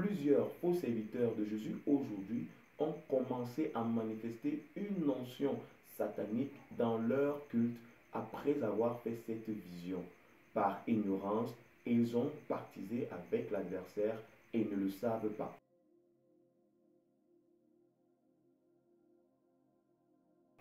plusieurs faux serviteurs de Jésus aujourd'hui ont commencé à manifester une notion satanique dans leur culte après avoir fait cette vision. Par ignorance, ils ont pactisé avec l'adversaire et ne le savent pas.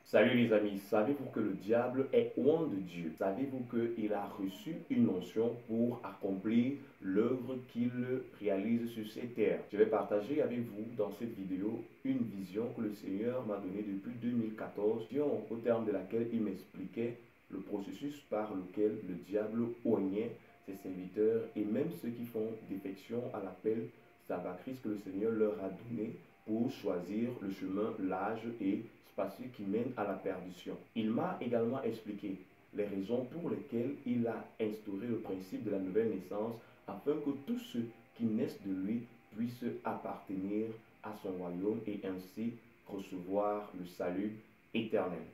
Salut les amis, savez-vous que le diable est loin de Dieu? Savez-vous qu'il a reçu une onction pour accomplir l'œuvre qu'il réalise sur cette terre? Je vais partager avec vous dans cette vidéo une vision que le Seigneur m'a donnée depuis 2014, au terme de laquelle il m'expliquait le processus par lequel le diable oignait ses serviteurs et même ceux qui font défection à l'appel salvatrice que le Seigneur leur a donné pour choisir le chemin large et spacieux qui mène à la perdition. Il m'a également expliqué les raisons pour lesquelles il a instauré le principe de la nouvelle naissance afin que tous ceux qui naissent de lui puissent appartenir à son royaume et ainsi recevoir le salut éternel.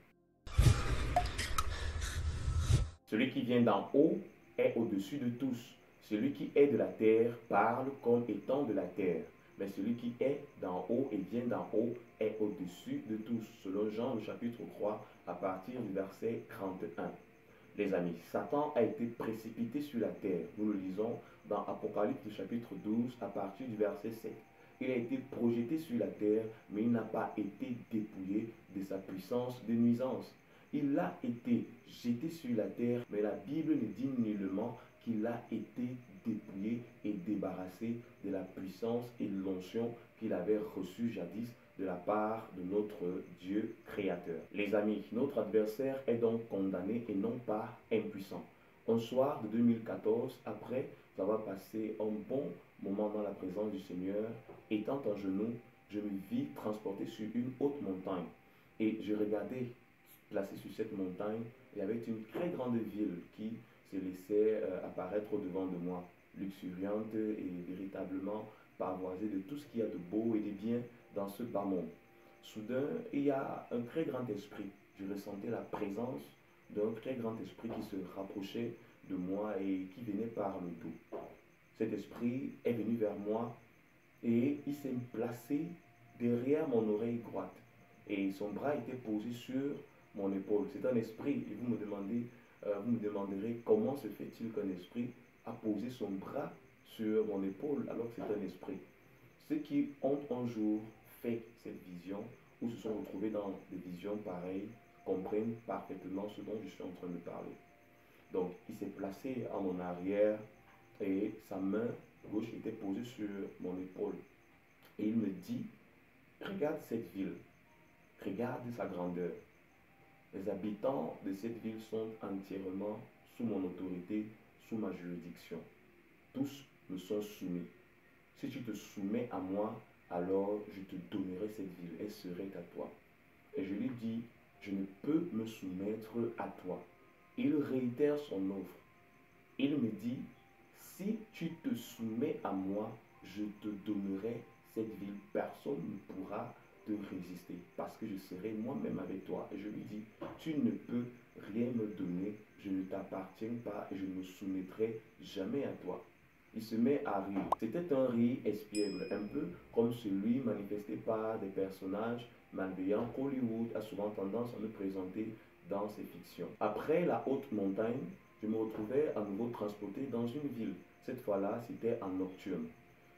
Celui qui vient d'en haut est au-dessus de tous. Celui qui est de la terre parle comme étant de la terre. Mais celui qui est d'en haut et vient d'en haut est au-dessus de tous. Selon Jean, le chapitre 3, à partir du verset 31. Les amis, Satan a été précipité sur la terre. Nous le lisons dans Apocalypse, le chapitre 12, à partir du verset 7. Il a été projeté sur la terre, mais il n'a pas été dépouillé de sa puissance de nuisance. Il a été jeté sur la terre, mais la Bible ne dit nullement qu'il a été dépouillé et débarrassé de la puissance et de l'onction qu'il avait reçue jadis de la part de notre Dieu créateur. Les amis, notre adversaire est donc condamné et non pas impuissant. Un soir de 2014, après avoir passé un bon moment dans la présence du Seigneur, étant en genoux, je me vis transporté sur une haute montagne. Et je regardais, placé sur cette montagne, il y avait une très grande ville qui se laissait apparaître au-devant de moi, luxuriante et véritablement pavoisée de tout ce qu'il y a de beau et de bien dans ce bas monde. Soudain, il y a un très grand esprit. Je ressentais la présence d'un très grand esprit qui se rapprochait de moi et qui venait par le dos. Cet esprit est venu vers moi et il s'est placé derrière mon oreille droite. Et son bras était posé sur mon épaule. C'est un esprit. Et vous me demanderez comment se fait-il qu'un esprit a posé son bras sur mon épaule alors que c'est un esprit. Ceux qui ont un jour fait cette vision ou se sont retrouvés dans des visions pareilles comprennent parfaitement ce dont je suis en train de parler. Donc, il s'est placé à mon arrière et sa main gauche était posée sur mon épaule. Et il me dit, regarde cette ville, regarde sa grandeur. Les habitants de cette ville sont entièrement sous mon autorité, sous ma juridiction. Tous me sont soumis. Si tu te soumets à moi, alors je te donnerai cette ville, elle serait à toi. Et je lui dis, je ne peux me soumettre à toi. Il réitère son offre. Il me dit, si tu te soumets à moi, je te donnerai cette ville. Personne ne pourra te résister parce que je serai moi-même avec toi. Et je lui dis, tu ne peux rien me donner, je ne t'appartiens pas et je ne me soumettrai jamais à toi. Il se met à rire. C'était un rire espiègle, un peu comme celui manifesté par des personnages malveillants qu'Hollywood a souvent tendance à nous présenter dans ses fictions. Après la haute montagne, je me retrouvais à nouveau transporté dans une ville. Cette fois-là, c'était en nocturne.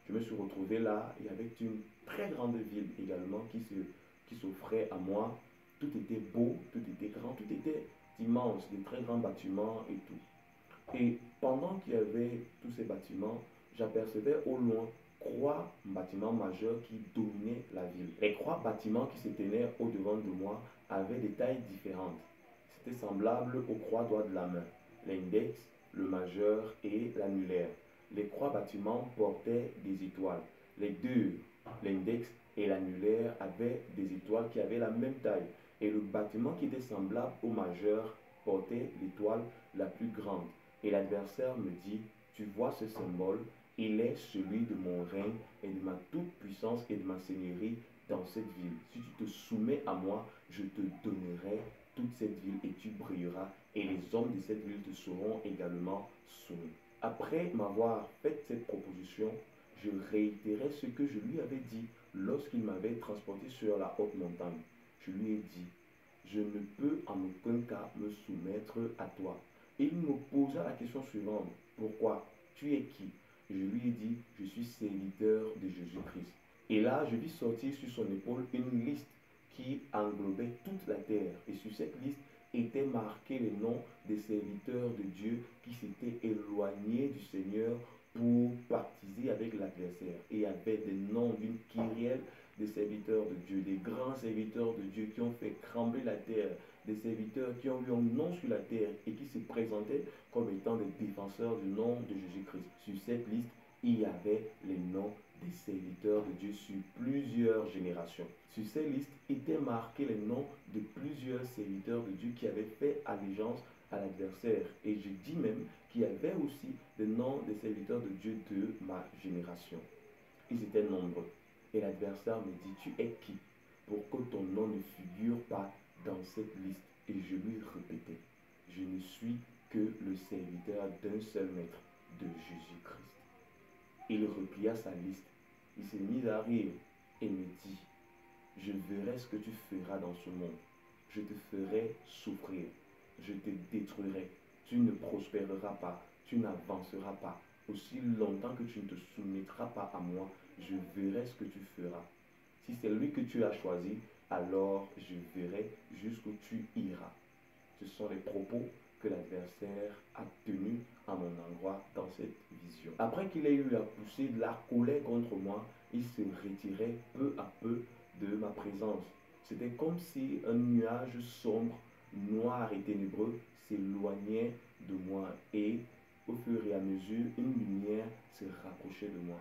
Je me suis retrouvé là, il y avait une très grande ville également qui s'offrait à moi. Tout était beau, tout était grand, tout était immense, des très grands bâtiments et tout. Et pendant qu'il y avait tous ces bâtiments, j'apercevais au loin trois bâtiments majeurs qui dominaient la ville. Les trois bâtiments qui se tenaient au-devant de moi avaient des tailles différentes. C'était semblable aux croix doigts de la main, l'index, le majeur et l'annulaire. Les trois bâtiments portaient des étoiles. Les deux, l'index et l'annulaire, avaient des étoiles qui avaient la même taille. Et le bâtiment qui était semblable au majeur portait l'étoile la plus grande. Et l'adversaire me dit, tu vois ce symbole, il est celui de mon règne et de ma toute-puissance et de ma seigneurie dans cette ville. Si tu te soumets à moi, je te donnerai toute cette ville et tu brilleras. Et les hommes de cette ville te seront également soumis. Après m'avoir fait cette proposition, Je réitérais ce que je lui avais dit lorsqu'il m'avait transporté sur la haute montagne. Je lui ai dit, je ne peux en aucun cas me soumettre à toi. Et il me posa la question suivante, pourquoi? Tu es qui? Je lui ai dit, je suis serviteur de Jésus-Christ. Et là, je vis sortir sur son épaule une liste qui englobait toute la terre. Et sur cette liste étaient marqués les noms des serviteurs de Dieu qui s'étaient éloignés du Seigneur pour pactiser avec l'adversaire. Et il y avait des noms d'une kyrielle des serviteurs de Dieu, des grands serviteurs de Dieu qui ont fait trembler la terre, des serviteurs qui ont eu un nom sur la terre et qui se présentaient comme étant des défenseurs du nom de Jésus-Christ. Sur cette liste, il y avait les noms des serviteurs de Dieu sur plusieurs générations. Sur ces listes étaient marqués les noms de plusieurs serviteurs de Dieu qui avaient fait allégeance à l'adversaire. Et je dis même qu'il y avait aussi les noms des serviteurs de Dieu de ma génération. Ils étaient nombreux. Et l'adversaire me dit, tu es qui pour que ton nom ne figure pas dans cette liste? Et je lui répétais, je ne suis que le serviteur d'un seul maître, de Jésus-Christ. Il replia sa liste, il s'est mis à rire et me dit, je verrai ce que tu feras dans ce monde. Je te ferai souffrir, je te détruirai, tu ne prospéreras pas, tu n'avanceras pas. Aussi longtemps que tu ne te soumettras pas à moi, je verrai ce que tu feras. Si c'est lui que tu as choisi, alors je verrai jusqu'où tu iras. Ce sont les propos que l'adversaire a tenus à mon endroit dans cette vision. Après qu'il ait eu à pousser de la colère contre moi, il se retirait peu à peu de ma présence. C'était comme si un nuage sombre, noir et ténébreux s'éloignait de moi et au fur et à mesure, une lumière se rapprochait de moi.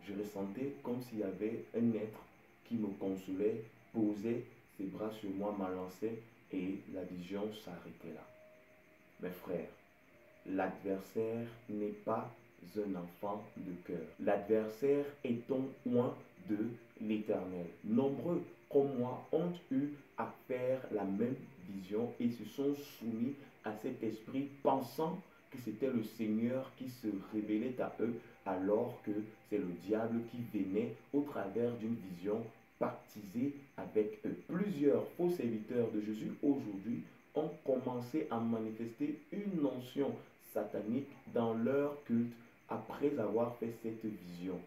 Je ressentais comme s'il y avait un être qui me consolait, posait ses bras sur moi, m'enlaçait et la vision s'arrêtait là. Mes frères, l'adversaire n'est pas un enfant de cœur. L'adversaire est un oint de l'Éternel. Nombreux comme moi ont eu à faire la même vision et se sont soumis à cet esprit pensant que c'était le Seigneur qui se révélait à eux alors que c'est le diable qui venait au travers d'une vision pactiser avec eux. Plusieurs faux serviteurs de Jésus aujourd'hui ont commencé à manifester une notion satanique dans leur culte après avoir fait cette vision.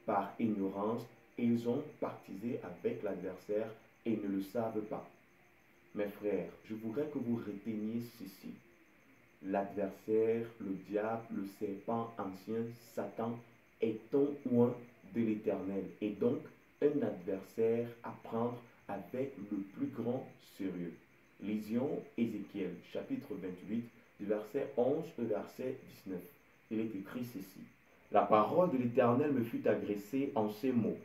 Par ignorance, ils ont pactisé avec l'adversaire et ne le savent pas. Mes frères, je voudrais que vous reteniez ceci. L'adversaire, le diable, le serpent ancien, Satan, est un oint de l'Éternel et donc un adversaire à prendre avec le plus grand sérieux. Lisons Ézéchiel, chapitre 28, du verset 11 au verset 19. Il est écrit ceci. La parole de l'Éternel me fut adressée en ces mots.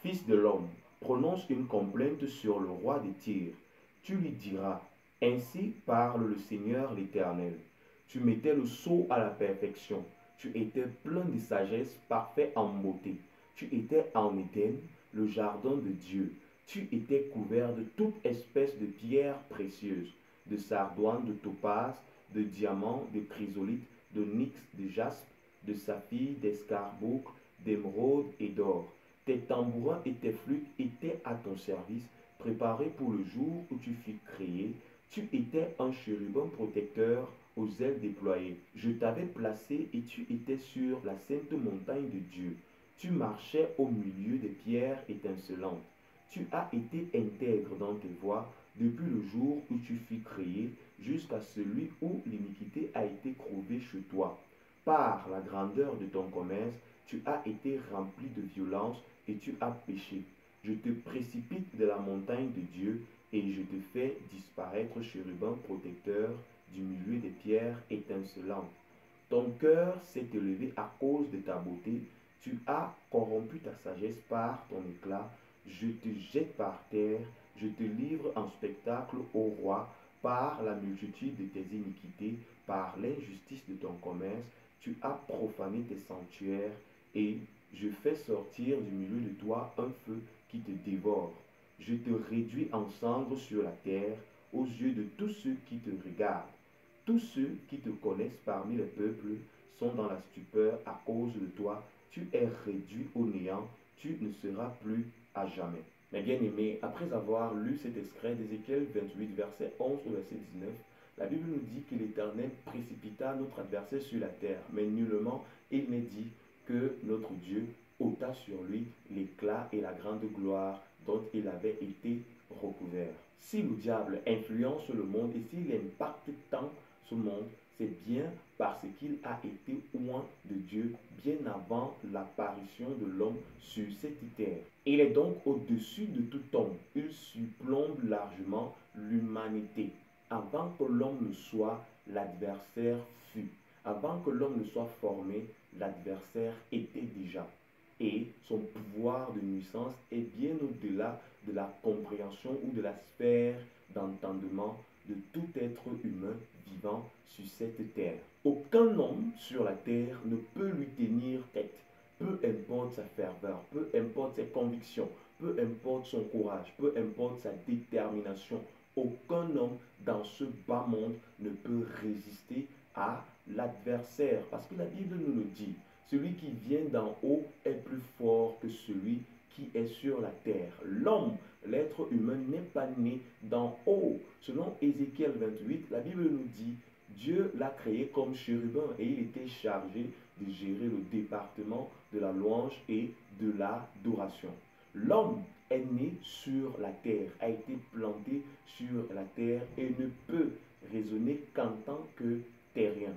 Fils de l'homme, prononce une complainte sur le roi des Tyr. Tu lui diras, ainsi parle le Seigneur l'Éternel. Tu mettais le sceau à la perfection. Tu étais plein de sagesse, parfait en beauté. Tu étais en Éden, le jardin de Dieu. Tu étais couvert de toute espèce de pierres précieuses, de sardoine, de topaze, de diamants, de chrysolite, de nyx, de jaspe, de saphir, d'escarboucle, d'émeraude et d'or. Tes tambourins et tes flûtes étaient à ton service, préparés pour le jour où tu fus créé. Tu étais un chérubin protecteur aux ailes déployées. Je t'avais placé et tu étais sur la sainte montagne de Dieu. Tu marchais au milieu des pierres étincelantes. Tu as été intègre dans tes voies depuis le jour où tu fus créé jusqu'à celui où l'iniquité a été trouvée chez toi. Par la grandeur de ton commerce, tu as été rempli de violence et tu as péché. Je te précipite de la montagne de Dieu et je te fais disparaître, chérubin protecteur, du milieu des pierres étincelantes. Ton cœur s'est élevé à cause de ta beauté. Tu as corrompu ta sagesse par ton éclat. Je te jette par terre. Je te livre en spectacle au roi par la multitude de tes iniquités, par l'injustice de ton commerce. Tu as profané tes sanctuaires et je fais sortir du milieu de toi un feu qui te dévore. Je te réduis en cendres sur la terre aux yeux de tous ceux qui te regardent. Tous ceux qui te connaissent parmi les peuples sont dans la stupeur à cause de toi. tu es réduit au néant, tu ne seras plus à jamais. Mes bien-aimés, après avoir lu cet extrait d'Ézéchiel 28, verset 11 au verset 19, la Bible nous dit que l'Éternel précipita notre adversaire sur la terre, mais nullement il n'est dit que notre Dieu ôta sur lui l'éclat et la grande gloire dont il avait été recouvert. Si le diable influence le monde et s'il impacte tant ce monde, c'est bien parce qu'il a été oint de Dieu bien avant l'apparition de l'homme sur cette terre. Il est donc au-dessus de tout homme. Il surplombe largement l'humanité. Avant que l'homme ne soit, l'adversaire fut. Avant que l'homme ne soit formé, l'adversaire était déjà. Et son pouvoir de nuisance est bien au-delà de la compréhension ou de la sphère d'entendement de tout être humain vivant sur cette terre. Aucun homme sur la terre ne peut lui tenir tête. Peu importe sa ferveur, peu importe ses convictions, peu importe son courage, peu importe sa détermination, aucun homme dans ce bas monde ne peut résister à l'adversaire. Parce que la Bible nous le dit, celui qui vient d'en haut est plus fort que celui qui est sur la terre. L'homme, l'être humain, n'est pas né d'en haut. Selon Ézéchiel 28, la Bible nous dit, Dieu l'a créé comme chérubin et il était chargé de gérer le département de la louange et de l'adoration. L'homme est né sur la terre, a été planté sur la terre et ne peut raisonner qu'en tant que terrien.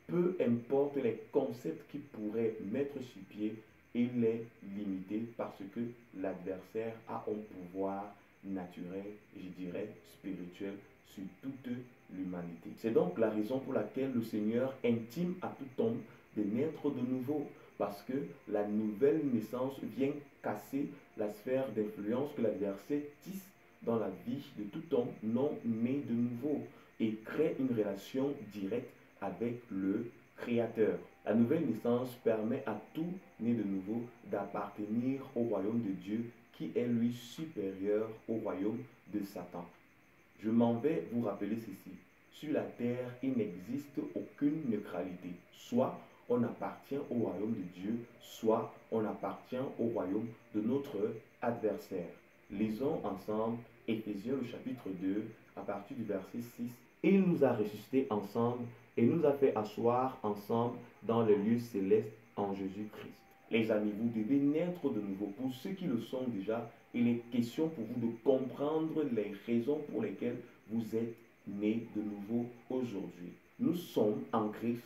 Peu importe les concepts qu'il pourrait mettre sur pied, il est limité parce que l'adversaire a un pouvoir naturel, je dirais spirituel, sur toute l'humanité. C'est donc la raison pour laquelle le Seigneur intime à tout homme de naître de nouveau, parce que la nouvelle naissance vient casser la sphère d'influence que l'adversaire tisse dans la vie de tout homme non né de nouveau et crée une relation directe avec le Créateur. La nouvelle naissance permet à tout né de nouveau d'appartenir au royaume de Dieu qui est lui supérieur au royaume de Satan. Je m'en vais vous rappeler ceci. Sur la terre, il n'existe aucune neutralité. Soit on appartient au royaume de Dieu, soit on appartient au royaume de notre adversaire. Lisons ensemble Éphésiens le chapitre 2 à partir du verset 6. Il nous a ressuscités ensemble et nous a fait asseoir ensemble dans les lieux célestes en Jésus-Christ. Les amis, vous devez naître de nouveau. Pour ceux qui le sont déjà, il est question pour vous de comprendre les raisons pour lesquelles vous êtes nés de nouveau aujourd'hui. Nous sommes en Christ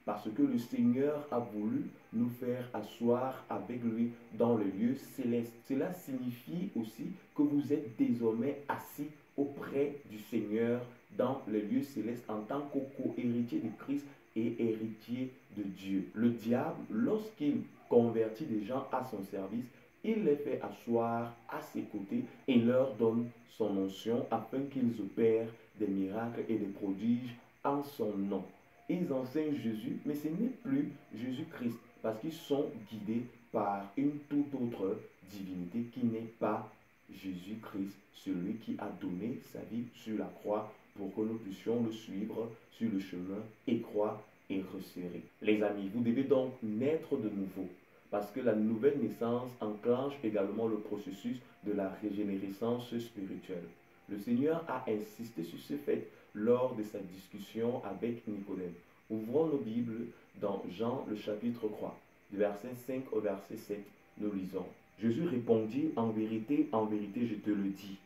parce que le Seigneur a voulu nous faire asseoir avec lui dans le lieu céleste. Cela signifie aussi que vous êtes désormais assis auprès du Seigneur dans les lieux célestes en tant que co-héritier de Christ et héritier de Dieu. Le diable, lorsqu'il convertit des gens à son service, il les fait asseoir à ses côtés et leur donne son onction afin qu'ils opèrent des miracles et des prodiges en son nom. Ils enseignent Jésus, mais ce n'est plus Jésus-Christ parce qu'ils sont guidés par une toute autre divinité qui n'est pas Jésus-Christ, celui qui a donné sa vie sur la croix pour que nous puissions le suivre sur le chemin étroit et resserré. Les amis, vous devez donc naître de nouveau parce que la nouvelle naissance enclenche également le processus de la régénérescence spirituelle. Le Seigneur a insisté sur ce fait lors de sa discussion avec Nicodème. Ouvrons nos Bibles dans Jean le chapitre 3, du verset 5 au verset 7, nous lisons. Jésus répondit, en vérité, je te le dis,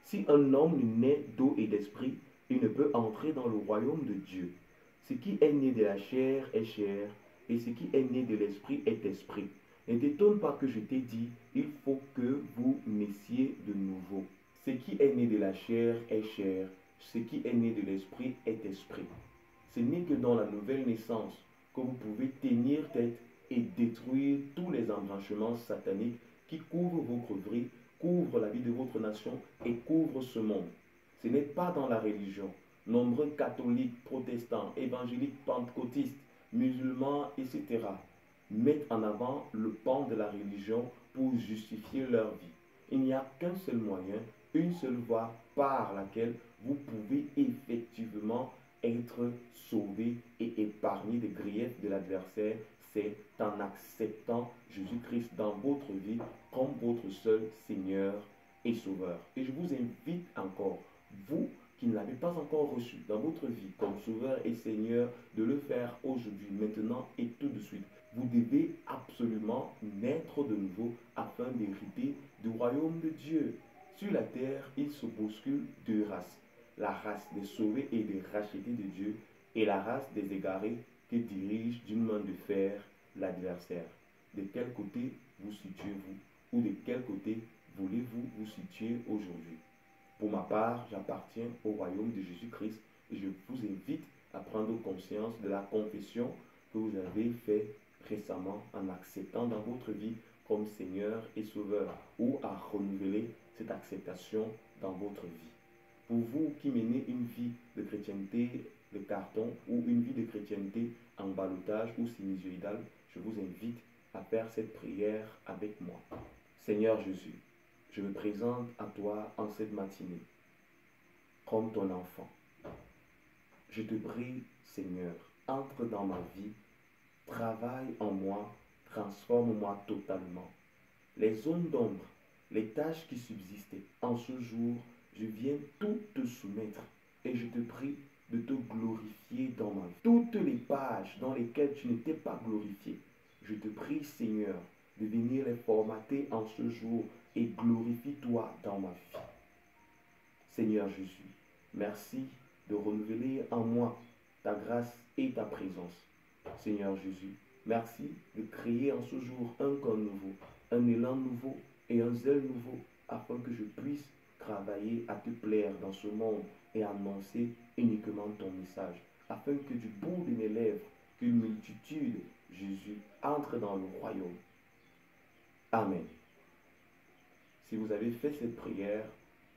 si un homme naît d'eau et d'esprit, il ne peut entrer dans le royaume de Dieu. Ce qui est né de la chair est chair, et ce qui est né de l'esprit est esprit. Ne t'étonne pas que je t'ai dit, il faut que vous naissiez de nouveau. Ce qui est né de la chair est chair, ce qui est né de l'esprit est esprit. Ce n'est que dans la nouvelle naissance que vous pouvez tenir tête et détruire tous les embranchements sataniques qui couvrent votre vie, couvrent la vie de votre nation et couvrent ce monde. Ce n'est pas dans la religion. Nombreux catholiques, protestants, évangéliques, pentecôtistes, musulmans, etc. mettent en avant le pan de la religion pour justifier leur vie. Il n'y a qu'un seul moyen, une seule voie par laquelle vous pouvez effectivement être sauvé et épargné des griefs de l'adversaire, c'est en acceptant Jésus-Christ dans votre vie comme votre seul Seigneur et Sauveur. Et je vous invite encore, vous qui ne l'avez pas encore reçu dans votre vie comme Sauveur et Seigneur, de le faire aujourd'hui, maintenant et tout de suite. Vous devez absolument naître de nouveau afin d'hériter du royaume de Dieu. Sur la terre, il se bouscule deux races. La race des sauvés et des rachetés de Dieu et la race des égarés qui dirige d'une main de fer l'adversaire. De quel côté vous situez-vous ou de quel côté voulez-vous vous situer aujourd'hui? Pour ma part, j'appartiens au royaume de Jésus-Christ et je vous invite à prendre conscience de la confession que vous avez faite récemment en acceptant dans votre vie comme Seigneur et Sauveur ou à renouveler cette acceptation dans votre vie. Pour vous qui menez une vie de chrétienté de carton ou une vie de chrétienté en ballottage ou sinusoïdale, je vous invite à faire cette prière avec moi. Seigneur Jésus, je me présente à toi en cette matinée comme ton enfant. Je te prie, Seigneur, entre dans ma vie, travaille en moi, transforme-moi totalement. Les zones d'ombre, les tâches qui subsistaient en ce jour, je viens tout te soumettre et je te prie de te glorifier dans ma vie. Toutes les pages dans lesquelles tu n'étais pas glorifié, je te prie, Seigneur, de venir les formater en ce jour et glorifie-toi dans ma vie. Seigneur Jésus, merci de renouveler en moi ta grâce et ta présence. Seigneur Jésus, merci de créer en ce jour un corps nouveau, un élan nouveau et un zèle nouveau afin que je puisse travailler à te plaire dans ce monde et annoncer uniquement ton message, afin que du bout de mes lèvres, qu'une multitude, Jésus, entre dans le royaume. Amen. Si vous avez fait cette prière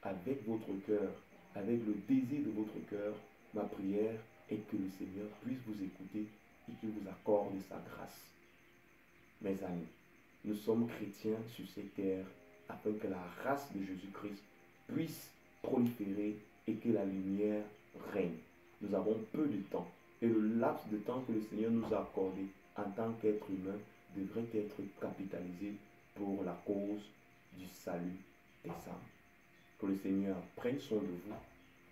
avec votre cœur, avec le désir de votre cœur, ma prière est que le Seigneur puisse vous écouter et qu'il vous accorde sa grâce. Mes amis, nous sommes chrétiens sur cette terre afin que la race de Jésus-Christ puisse proliférer et que la lumière règne. Nous avons peu de temps et le laps de temps que le Seigneur nous a accordé en tant qu'être humain devrait être capitalisé pour la cause du salut des âmes. Que le Seigneur prenne soin de vous.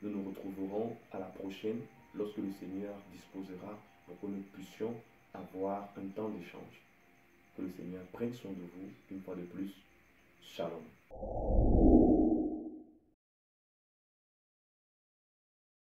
Nous nous retrouverons à la prochaine lorsque le Seigneur disposera pour que nous puissions avoir un temps d'échange. Que le Seigneur prenne soin de vous une fois de plus. Shalom.